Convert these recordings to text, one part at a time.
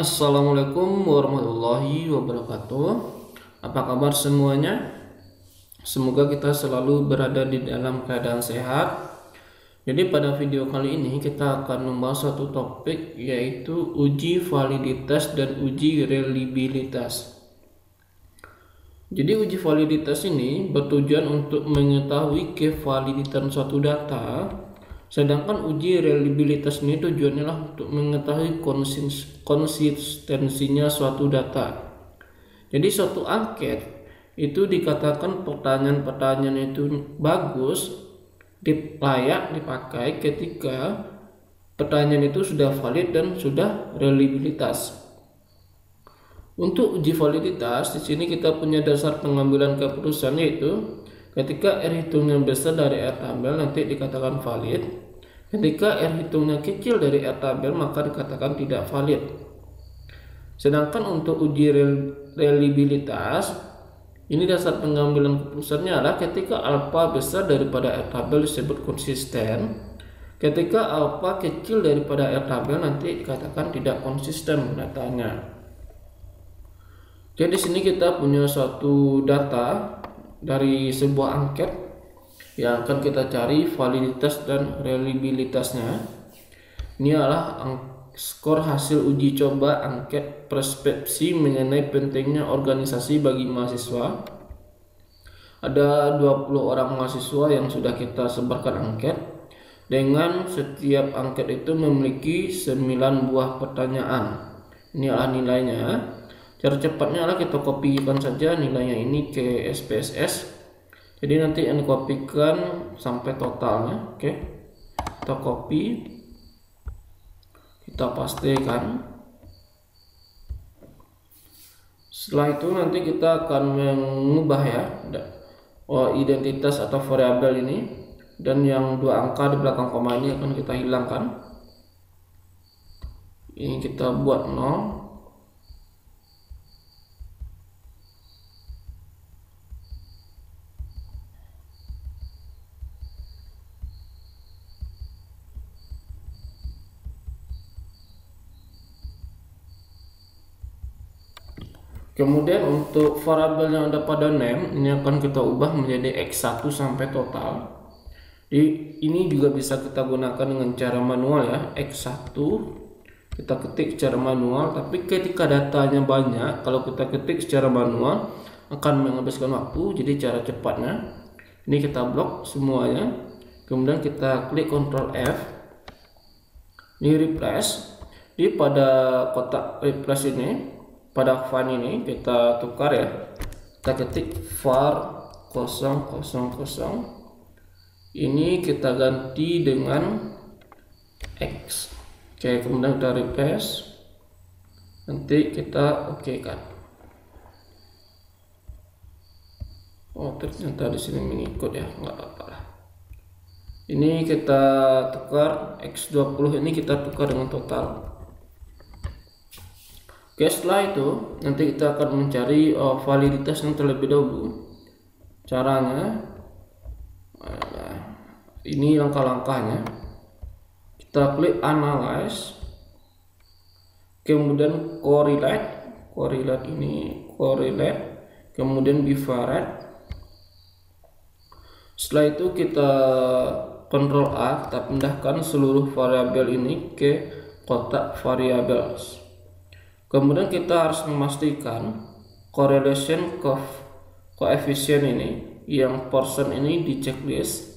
Assalamualaikum warahmatullahi wabarakatuh. Apa kabar semuanya? Semoga kita selalu berada di dalam keadaan sehat. Jadi pada video kali ini kita akan membahas satu topik, yaitu uji validitas dan uji reliabilitas. Jadi uji validitas ini bertujuan untuk mengetahui kevaliditan suatu data. Sedangkan uji reliabilitas ini tujuannya lah untuk mengetahui konsistensinya suatu data. Jadi suatu angket itu dikatakan pertanyaan-pertanyaan itu bagus, layak dipakai ketika pertanyaan itu sudah valid dan sudah reliabilitas. Untuk uji validitas di sini kita punya dasar pengambilan keputusan, yaitu ketika R hitungnya besar dari R tabel nanti dikatakan valid. Ketika R hitungnya kecil dari R tabel maka dikatakan tidak valid. Sedangkan untuk uji reliabilitas, ini dasar pengambilan keputusannya adalah ketika alfa besar daripada R tabel disebut konsisten. Ketika alfa kecil daripada R tabel nanti dikatakan tidak konsisten datanya. Jadi di sini kita punya suatu data dari sebuah angket yang akan kita cari validitas dan reliabilitasnya. Ini adalah skor hasil uji coba angket persepsi mengenai pentingnya organisasi bagi mahasiswa. Ada 20 orang mahasiswa yang sudah kita sebarkan angket, dengan setiap angket itu memiliki 9 buah pertanyaan. Ini adalah nilainya. Cara cepatnya adalah kita kopikan saja nilainya ini ke SPSS. Jadi nanti yang dikopikan sampai totalnya. Oke, kita copy, kita pastikan. Setelah itu nanti kita akan mengubah ya identitas atau variabel ini, dan yang 2 angka di belakang koma ini akan kita hilangkan. Ini kita buat 0. Kemudian untuk variabel yang ada pada name ini akan kita ubah menjadi x1 sampai total. Ini juga bisa kita gunakan dengan cara manual ya. X1 kita ketik secara manual, tapi ketika datanya banyak, kalau kita ketik secara manual akan menghabiskan waktu. Jadi cara cepatnya ini kita blok semuanya, kemudian kita klik Ctrl F. Ini replace. Di pada kotak replace ini, pada file ini kita tukar ya, kita ketik var 000, ini kita ganti dengan x. Oke, kemudian kita replace, nanti kita oke kan. Oh, ternyata di sini mengikut ya, nggak apa-apa lah. Ini kita tukar x20, ini kita tukar dengan total. Oke, setelah itu nanti kita akan mencari validitas yang terlebih dahulu. Caranya ini langkah-langkahnya. Kita klik analyze, kemudian correlate ini correlate, kemudian bivariate. Setelah itu kita Ctrl A, kita pindahkan seluruh variabel ini ke kotak variables. Kemudian kita harus memastikan correlation coefficient ini, yang persen ini di checklist.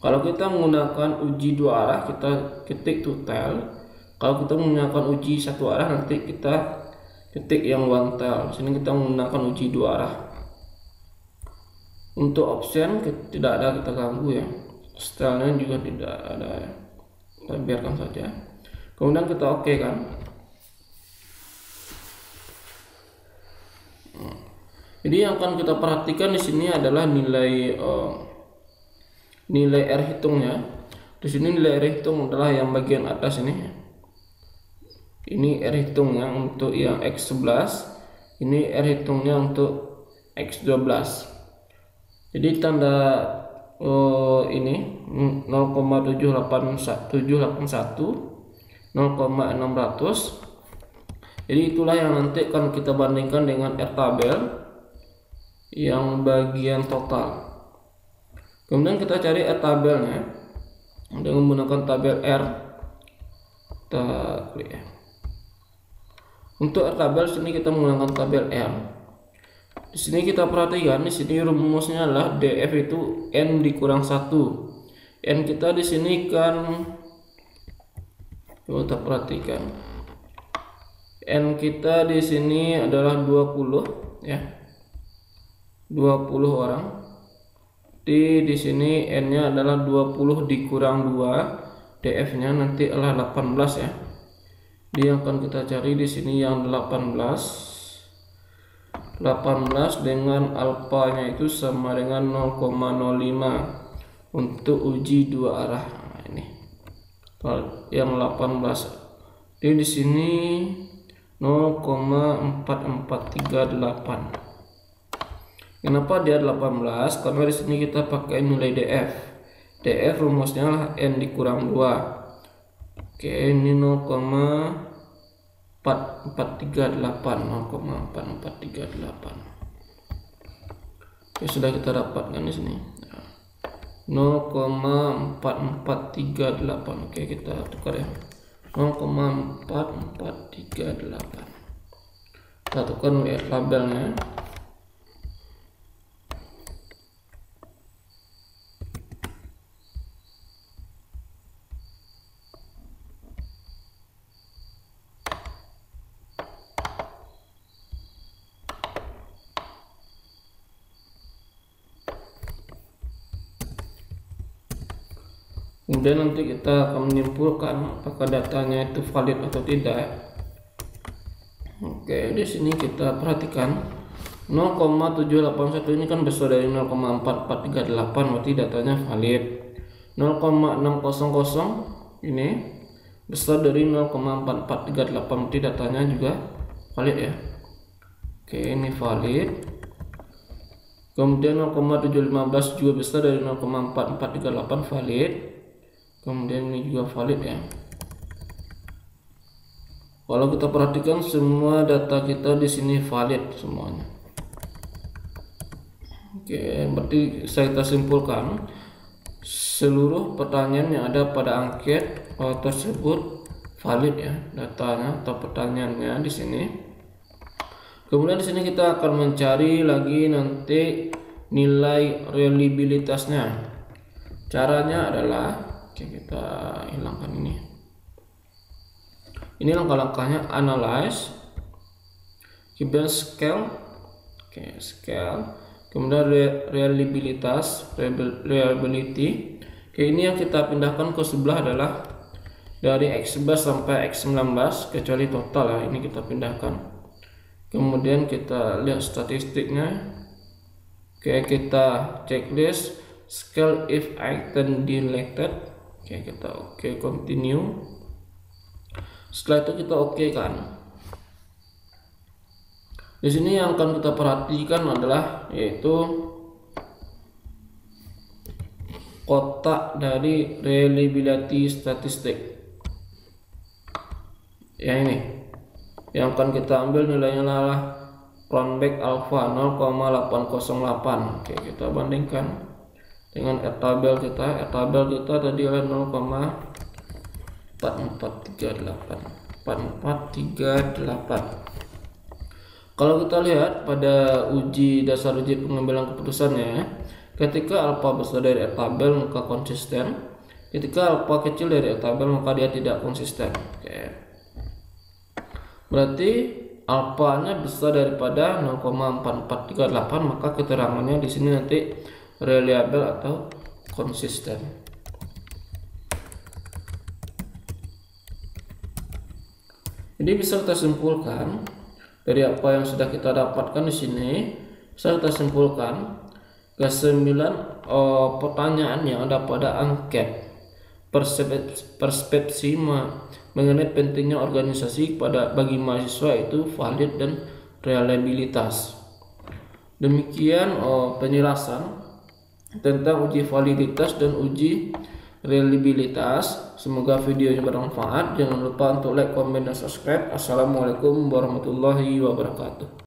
Kalau kita menggunakan uji 2 arah kita ketik total. Kalau kita menggunakan uji 1 arah nanti kita ketik yang one tail. Sini kita menggunakan uji 2 arah. Untuk option tidak ada, kita ganggu ya. Stylenya juga tidak ada ya. Kita biarkan saja. Kemudian kita oke kan. Jadi yang akan kita perhatikan di sini adalah nilai R hitungnya. Di sini nilai R hitung adalah yang bagian atas ini. Ini R hitungnya untuk yang X11, ini R hitungnya untuk X12. Jadi tanda ini 0,781, 0,600. Jadi itulah yang nanti akan kita bandingkan dengan R tabel yang bagian total. Kemudian kita cari R tabelnya dengan menggunakan tabel R. Kita klik ya. Untuk R tabel sini kita menggunakan tabel R. Di sini kita perhatikan, di sini rumusnya adalah DF itu N dikurang 1. N kita di sini kan, kita perhatikan, N kita di sini adalah 20 ya. 20 orang. Di sini N-nya adalah 20 dikurang 2, DF-nya nanti adalah 18 ya. Dia akan kita cari di sini yang 18 dengan alfanya itu sama dengan 0,05 untuk uji dua arah. Nah, ini yang 18. Jadi di sini 0,4438. Kenapa dia 18? Karena di sini kita pakai nilai DF. DF rumusnya lah N dikurang 2. Oke, ini 0,4438. Oke, sudah kita dapatkan di sini. 0,4438. Oke, kita tukar ya. 0,4438. Kita tukar labelnya. Kemudian nanti kita akan menyimpulkan apakah datanya itu valid atau tidak. Oke, di sini kita perhatikan 0,781 ini kan besar dari 0,4438, berarti datanya valid. 0,600 ini besar dari 0,4438, berarti datanya juga valid ya. Oke, ini valid. Kemudian 0,715 juga besar dari 0,4438, valid. Kemudian ini juga valid ya. Kalau kita perhatikan semua data kita di sini valid semuanya. Oke, berarti kita simpulkan seluruh pertanyaan yang ada pada angket tersebut valid ya, datanya atau pertanyaannya di sini. Kemudian di sini kita akan mencari lagi nanti nilai reliabilitasnya. Caranya adalah, oke, kita hilangkan ini. Ini langkah-langkahnya: analyze, kemudian scale, oke, scale, kemudian reliability. Oke, ini yang kita pindahkan ke sebelah adalah dari X11 sampai X19 kecuali total ya, ini kita pindahkan. Kemudian kita lihat statistiknya. Oke, kita checklist scale if item deleted. Oke, kita continue. Setelah itu kita kan. Di sini yang akan kita perhatikan adalah yaitu kotak dari reliability statistik. Yang ini yang akan kita ambil nilainya adalah Cronbach alpha 0,808. Oke, kita bandingkan dengan R tabel kita. R tabel kita tadi adalah 0,4438. Kalau kita lihat pada dasar uji pengambilan keputusannya, ketika alfa besar dari R tabel maka konsisten, ketika alfa kecil dari R tabel maka dia tidak konsisten. Oke. Berarti alfanya besar daripada 0,4438, maka keterangannya di sini nanti reliable atau konsisten. Jadi bisa kita simpulkan dari apa yang sudah kita dapatkan di sini, bisa kita simpulkan ke 9 pertanyaan yang ada pada angket persepsi mengenai pentingnya organisasi bagi mahasiswa itu valid dan reliabilitas. Demikian penjelasan tentang uji validitas dan uji reliabilitas. Semoga videonya bermanfaat. Jangan lupa untuk like, komen, dan subscribe. Assalamualaikum warahmatullahi wabarakatuh.